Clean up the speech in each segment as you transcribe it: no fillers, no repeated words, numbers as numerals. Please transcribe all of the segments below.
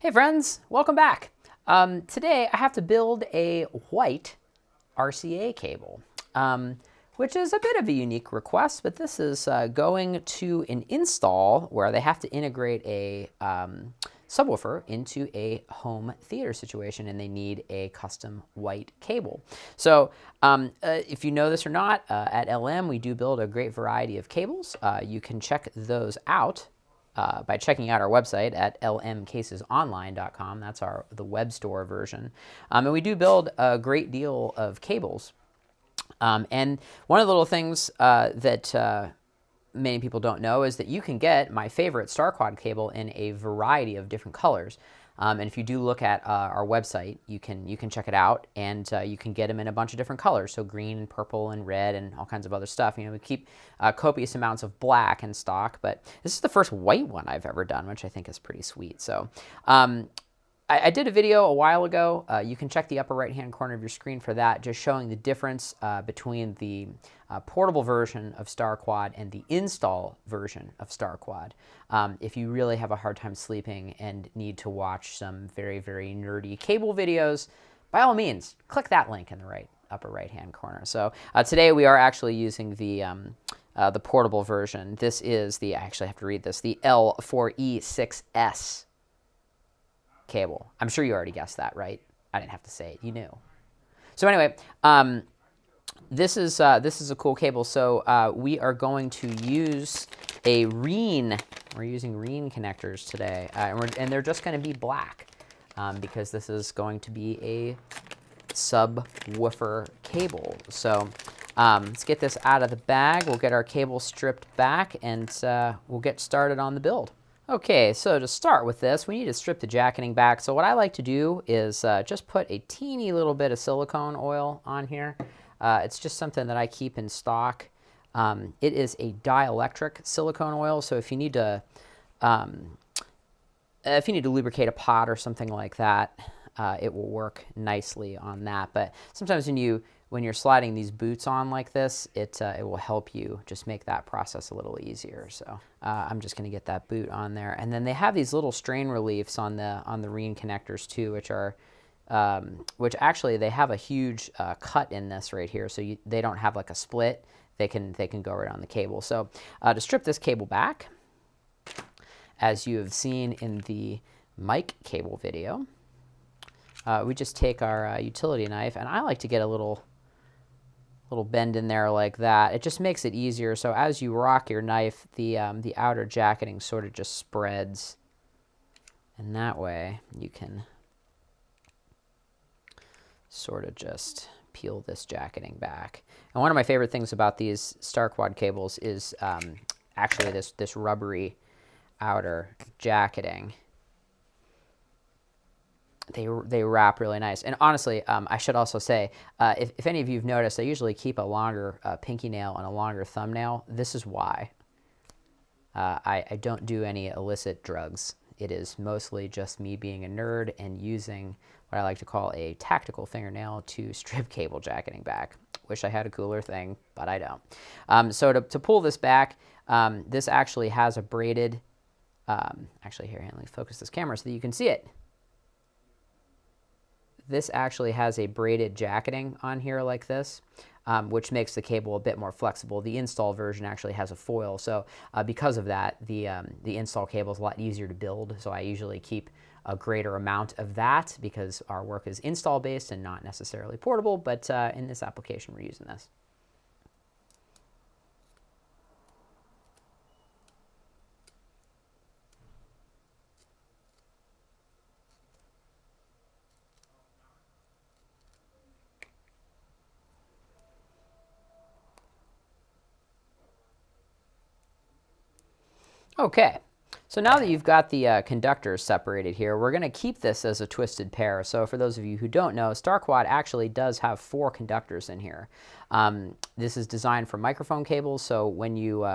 Hey friends, welcome back. Today I have to build a white RCA cable, which is a bit of a unique request, but this is going to an install where they have to integrate a subwoofer into a home theater situation, and they need a custom white cable. So if you know this or not, at LM we do build a great variety of cables. You can check those out by checking out our website at lmcasesonline.com. That's the web store version. And we do build a great deal of cables. And one of the little things that many people don't know is that you can get my favorite Starquad cable in a variety of different colors. And if you do look at our website, you can check it out, and you can get them in a bunch of different colors, so green and purple and red and all kinds of other stuff. You know, we keep copious amounts of black in stock, but this is the first white one I've ever done, which I think is pretty sweet. So I did a video a while ago. You can check the upper right-hand corner of your screen for that, just showing the difference between the portable version of Starquad and the install version of Starquad. If you really have a hard time sleeping and need to watch some very, very nerdy cable videos, by all means, click that link in the upper right-hand corner. So today we are actually using the portable version. This is I actually have to read this, the L4E6S cable. I'm sure you already guessed that, right? I didn't have to say it. You knew. So anyway, this is a cool cable. So we are going to use a Rean. We're using Rean connectors today, and they're just going to be black because this is going to be a subwoofer cable. So let's get this out of the bag. We'll get our cable stripped back, and we'll get started on the build. Okay, so to start with this, we need to strip the jacketing back. So what I like to do is just put a teeny little bit of silicone oil on here. It's just something that I keep in stock. It is a dielectric silicone oil, so if you need to lubricate a pot or something like that, it will work nicely on that. But sometimes when you're sliding these boots on like this, it will help you just make that process a little easier. So I'm just going to get that boot on there, and then they have these little strain reliefs on the Rean connectors too, which actually they have a huge cut in this right here, so they don't have like a split. They can go right on the cable. So to strip this cable back, as you have seen in the mic cable video, we just take our utility knife, and I like to get a little bend in there like that. It just makes it easier. So as you rock your knife, the outer jacketing sort of just spreads, and that way you can sort of just peel this jacketing back. And one of my favorite things about these Starquad cables is actually this rubbery outer jacketing. They wrap really nice. And honestly, I should also say, if any of you have noticed, I usually keep a longer pinky nail and a longer thumbnail. This is why. I don't do any illicit drugs. It is mostly just me being a nerd and using what I like to call a tactical fingernail to strip cable jacketing back. Wish I had a cooler thing, but I don't. So to pull this back, this actually has a braided, actually here, let me focus this camera so that you can see it. This actually has a braided jacketing on here like this, which makes the cable a bit more flexible. The install version actually has a foil, so because of that, the install cable is a lot easier to build, so I usually keep a greater amount of that because our work is install-based and not necessarily portable, but in this application we're using this. Okay, so now that you've got the conductors separated here, we're going to keep this as a twisted pair. So for those of you who don't know, Starquad actually does have 4 conductors in here. This is designed for microphone cables, so when you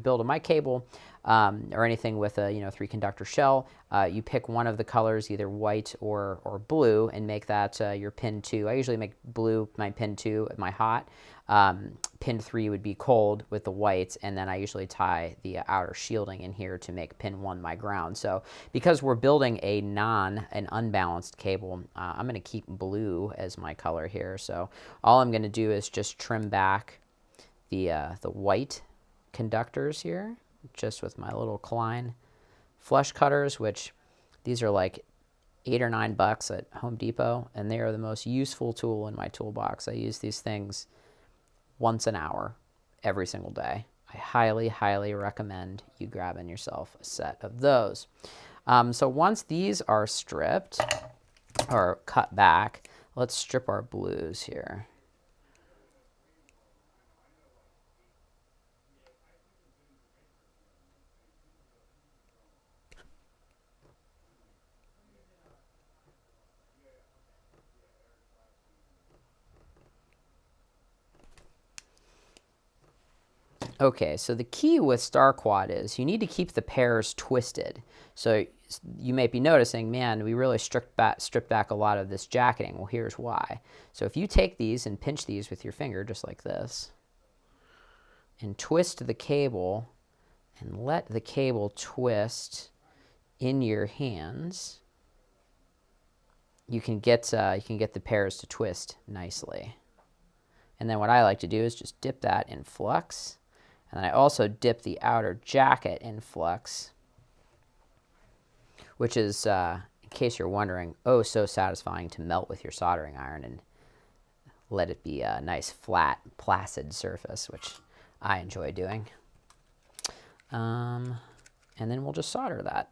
build a mic cable or anything with a 3 conductor shell, you pick one of the colors, either white or blue, and make that your pin 2. I usually make blue my pin 2 at my hot. Pin 3 would be cold with the whites, and then I usually tie the outer shielding in here to make pin 1 my ground. So because we're building an unbalanced cable, I'm going to keep blue as my color here. So all I'm going to do is just trim back the white conductors here, just with my little Klein flush cutters, which these are like $8 or $9 at Home Depot, and they are the most useful tool in my toolbox. I use these things once an hour every single day. I highly, highly recommend you grabbing yourself a set of those. So once these are stripped or cut back, let's strip our blues here. Okay, so the key with Starquad is you need to keep the pairs twisted. So you may be noticing, man, we really stripped back a lot of this jacketing. Well, here's why. So if you take these and pinch these with your finger, just like this, and twist the cable and let the cable twist in your hands, you can get the pairs to twist nicely. And then what I like to do is just dip that in flux. And then I also dip the outer jacket in flux, which is, in case you're wondering, oh, so satisfying to melt with your soldering iron and let it be a nice, flat, placid surface, which I enjoy doing. And then we'll just solder that.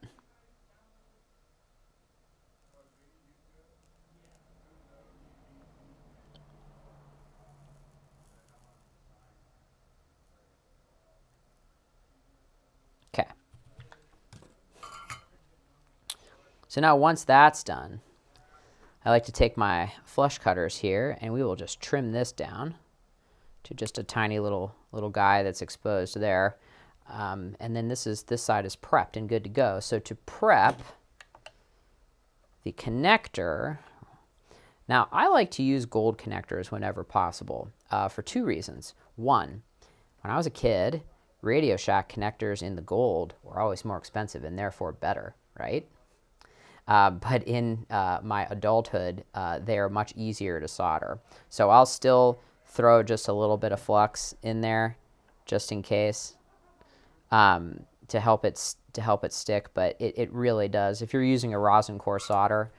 Okay. So now once that's done, I like to take my flush cutters here, and we will just trim this down to just a tiny little guy that's exposed there. And then this side is prepped and good to go. So to prep the connector, now I like to use gold connectors whenever possible for two reasons. One, when I was a kid, Radio Shack connectors in the gold were always more expensive and therefore better, right? But in my adulthood, they are much easier to solder. So I'll still throw just a little bit of flux in there, just in case, to help it stick. But it really does. If you're using a rosin core solder,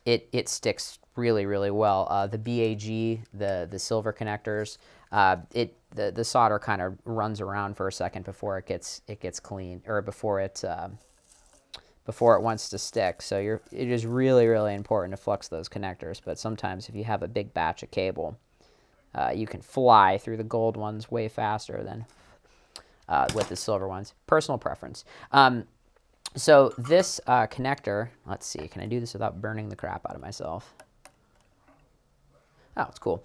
it sticks really, really well. The BAG, the silver connectors, the solder kind of runs around for a second before it gets clean, or before it wants to stick. So it is really, really important to flux those connectors. But sometimes if you have a big batch of cable, you can fly through the gold ones way faster than with the silver ones. Personal preference. So this connector, let's see, can I do this without burning the crap out of myself? Oh, it's cool.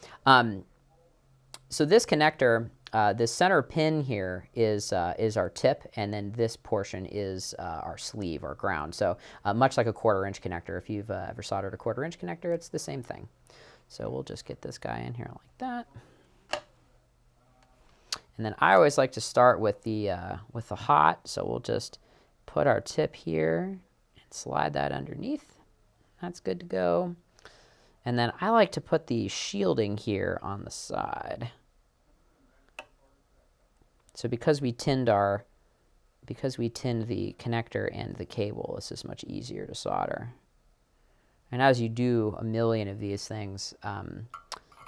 So this connector, this center pin here is our tip, and then this portion is our sleeve, our ground. So much like a 1/4-inch connector, if you've ever soldered a 1/4-inch connector, it's the same thing. So we'll just get this guy in here like that. And then I always like to start with the hot, so we'll just put our tip here and slide that underneath. That's good to go. And then I like to put the shielding here on the side. So because we tinned the connector and the cable, this is much easier to solder. And as you do a million of these things,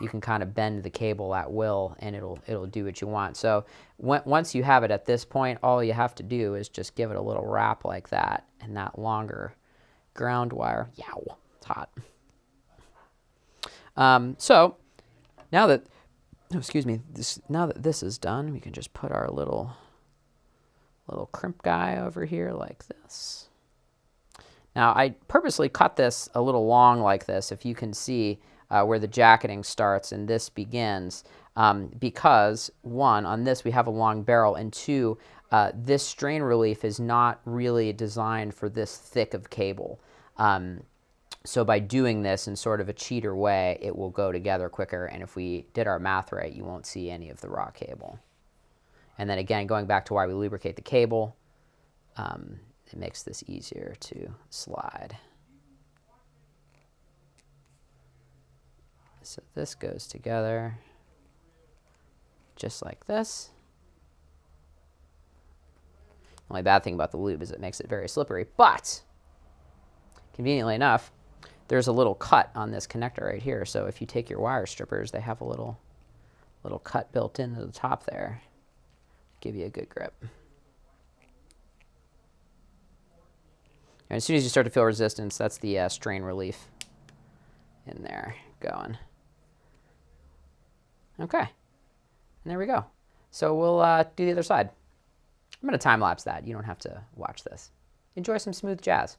you can kind of bend the cable at will, and it'll do what you want. So once you have it at this point, all you have to do is just give it a little wrap like that, and that longer ground wire. Yow, it's hot. So now that, now that this is done, we can just put our little crimp guy over here like this. Now I purposely cut this a little long like this, if you can see where the jacketing starts and this begins, because one, on this we have a long barrel, and two, this strain relief is not really designed for this thick of cable. So by doing this in sort of a cheater way, it will go together quicker. And if we did our math right, you won't see any of the raw cable. And then again, going back to why we lubricate the cable, it makes this easier to slide. So this goes together just like this. The only bad thing about the lube is it makes it very slippery, but conveniently enough, there's a little cut on this connector right here. So if you take your wire strippers, they have a little cut built into the top there. Give you a good grip. And as soon as you start to feel resistance, that's the strain relief in there going. Okay, and there we go. So we'll do the other side. I'm going to time lapse that. You don't have to watch this. Enjoy some smooth jazz.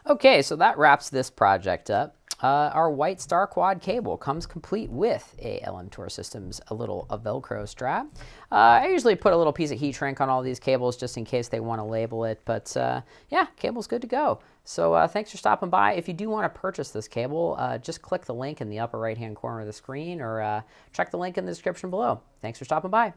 Okay, so that wraps this project up. Our white Starquad cable comes complete with a LM Tour Systems, a little Velcro strap. I usually put a little piece of heat shrink on all these cables just in case they want to label it, but yeah, cable's good to go. So thanks for stopping by. If you do want to purchase this cable, just click the link in the upper right-hand corner of the screen or check the link in the description below. Thanks for stopping by.